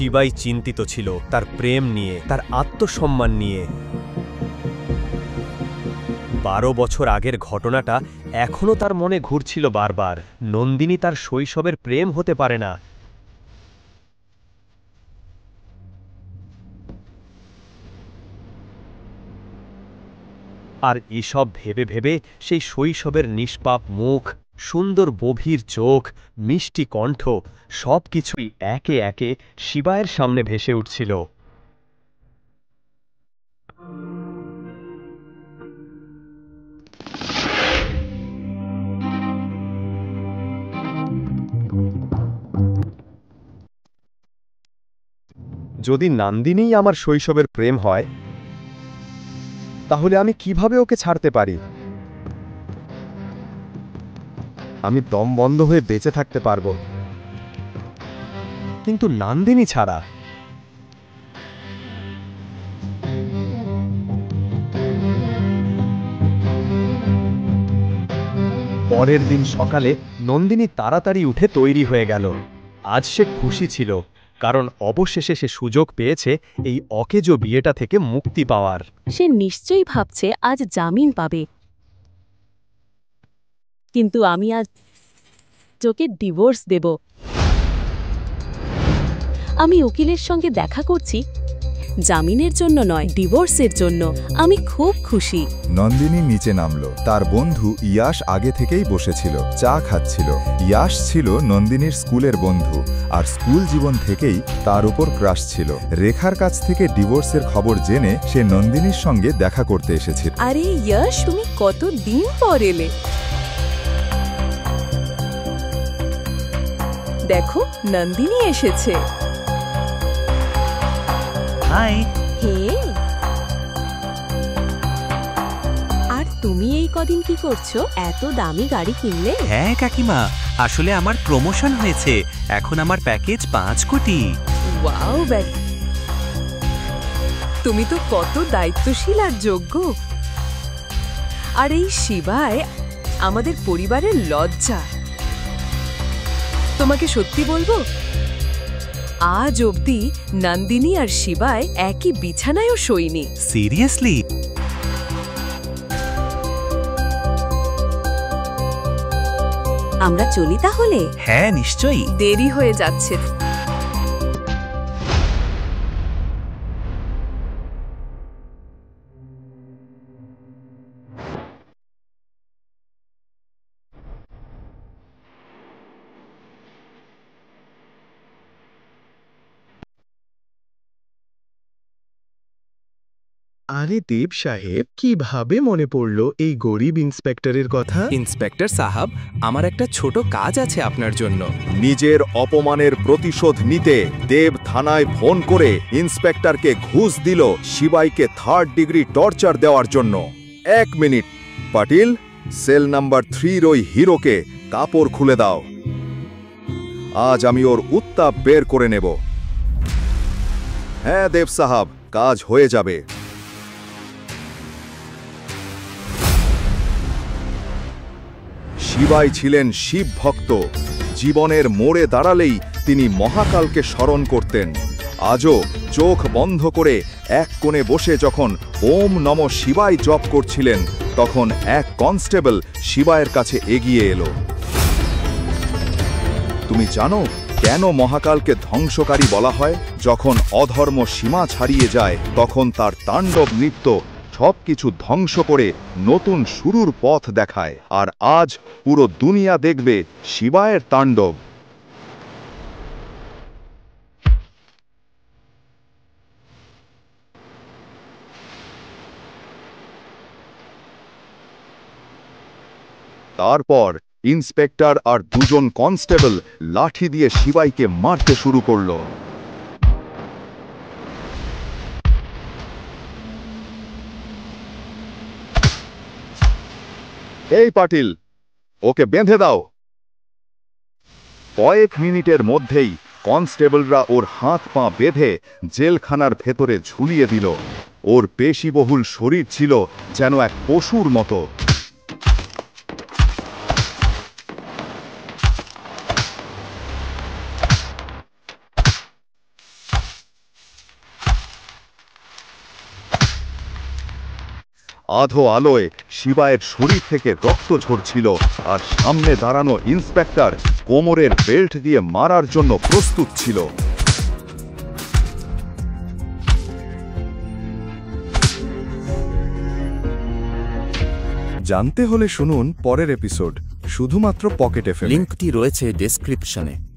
শিবাই চিন্তিত ছিল তার প্রেম নিয়ে, তার আত্মসম্মান নিয়ে। 12 বছর আগের ঘটনাটা এখনও তার মনে ঘুরছিল বারবার। নন্দিনী তার শৈশবের প্রেম হতে পারে না। আর এসব ভেবে ভেবে সেই শৈশবের নিষ্পাপ মুখ, সুন্দর গভীর চোখ, মিষ্টি কণ্ঠ সবকিছুই একে একে শিবায়ের সামনে ভেসে উঠছিল। যদি নন্দিনীই আমার শৈশবের প্রেম হয়, তাহলে আমি কিভাবে ওকে ছাড়তে পারি? আমি দম বন্ধ হয়ে বেঁচে থাকতে পারবো, কিন্তু নন্দিনী ছাড়া। পরের দিন সকালে নন্দিনী তাড়াতাড়ি উঠে তৈরি হয়ে গেল। আজ সে খুশি ছিল, কারণ অবশেষে সে সুযোগ পেয়েছে এই অকেজো বিয়েটা থেকে মুক্তি পাওয়ার। সে নিশ্চয়ই ভাবছে আজ জামিন পাবে, কিন্তু আমি আজ ওকে ডিভোর্স দেব। আমি উকিলের সঙ্গে দেখা করছি, জামিনের জন্য নয়, ডিভোর্সের জন্য। আমি খুব খুশি। নন্দিনী নিচে নামল। তার বন্ধু ইয়াশ আগে থেকেই বসেছিল, চা খাচ্ছিল। ইয়াশ ছিল নন্দিনীর স্কুলের বন্ধু, আর স্কুল জীবন থেকেই তার উপর ক্রাশ ছিল। রেখার কাছ থেকে ডিভোর্সের খবর জেনে সে নন্দিনীর সঙ্গে দেখা করতে এসেছিল। আরে ইয়াশ, তুমি কত দিন পর এলে। দেখো, নন্দিনী এসেছে। হাই। হে, আর তুমি এই কদিন কি করছো? এত দামি গাড়ি কিনলে? হ্যাঁ কাকিমা, আসলে আমার প্রমোশন হয়েছে, এখন আমার প্যাকেজ 5 কোটি। ওয়াও, তুমি তো কত দায়িত্বশীল আর যোগ্য। আর এই শিবায় আমাদের পরিবারের লজ্জা। তোমাকে সত্যি বলবো, আজ অবধি নন্দিনী আর শিবায় একই বিছানায়ও শোয়নি। সিরিয়াসলি? আমরা চলি তাহলে? হ্যাঁ নিশ্চয়ই। দেরি হয়ে যাচ্ছে। আরে দেব সাহেব, কিভাবে মনে পড়লো এই গরিব ইন্সপেক্টরের কথা? ইন্সপেক্টর সাহাব, আমার একটা ছোট কাজ আছে আপনার জন্য। নিজের অপমানের প্রতিশোধ নিতে দেব থানায় ফোন করে ইন্সপেক্টরকে ঘুষ দিল শিবাইকে 3rd ডিগ্রি টর্চার দেওয়ার জন্য। 1 মিনিট পাটিল, সেল নাম্বার 3 ওই হিরোকে কাপড় খুলে দাও। আজ আমি ওর উত্তাপ বের করে নেব। হ্যাঁ দেব সাহাব, কাজ হয়ে যাবে। শিবাই ছিলেন শিব ভক্ত। জীবনের মোড়ে দাঁড়ালেই তিনি মহাকালকে স্মরণ করতেন। আজও চোখ বন্ধ করে এক কোণে বসে যখন ওম নমঃ শিবায় জপ করছিলেন, তখন এক কনস্টেবল শিবায়ের কাছে এগিয়ে এলো। তুমি জানো কেন মহাকালকে ধ্বংসকারী বলা হয়? যখন অধর্ম সীমা ছাড়িয়ে যায়, তখন তার তাণ্ডব নৃত্য সবকিছু ধ্বংস করে নতুন শুরুর পথ দেখায়। আর আজ পুরো দুনিয়া দেখবে শিবায়ের তাণ্ডব। তারপর ইন্সপেক্টর আর 2 জন কনস্টেবল লাঠি দিয়ে শিবাইকে মারতে শুরু করলো। এই পাটিল, ওকে বেঁধে দাও। কয়েক মিনিটের মধ্যেই কনস্টেবলরা ওর হাত পা বেঁধে জেলখানার ভেতরে ঝুলিয়ে দিল। ওর পেশিবহুল শরীর ছিল যেন এক পশুর মতো। আধো আলোয় শিবায়ের শরীর থেকে রক্ত ঝরছিল আর সামনে দাঁড়ানো ইন্সপেক্টর কোমরের বেল্ট দিয়ে মারার জন্য প্রস্তুত ছিল। জানতে হলে শুনুন পরের এপিসোড শুধুমাত্র পকেট এফএম। লিঙ্কটি রয়েছে ডেসক্রিপশনে।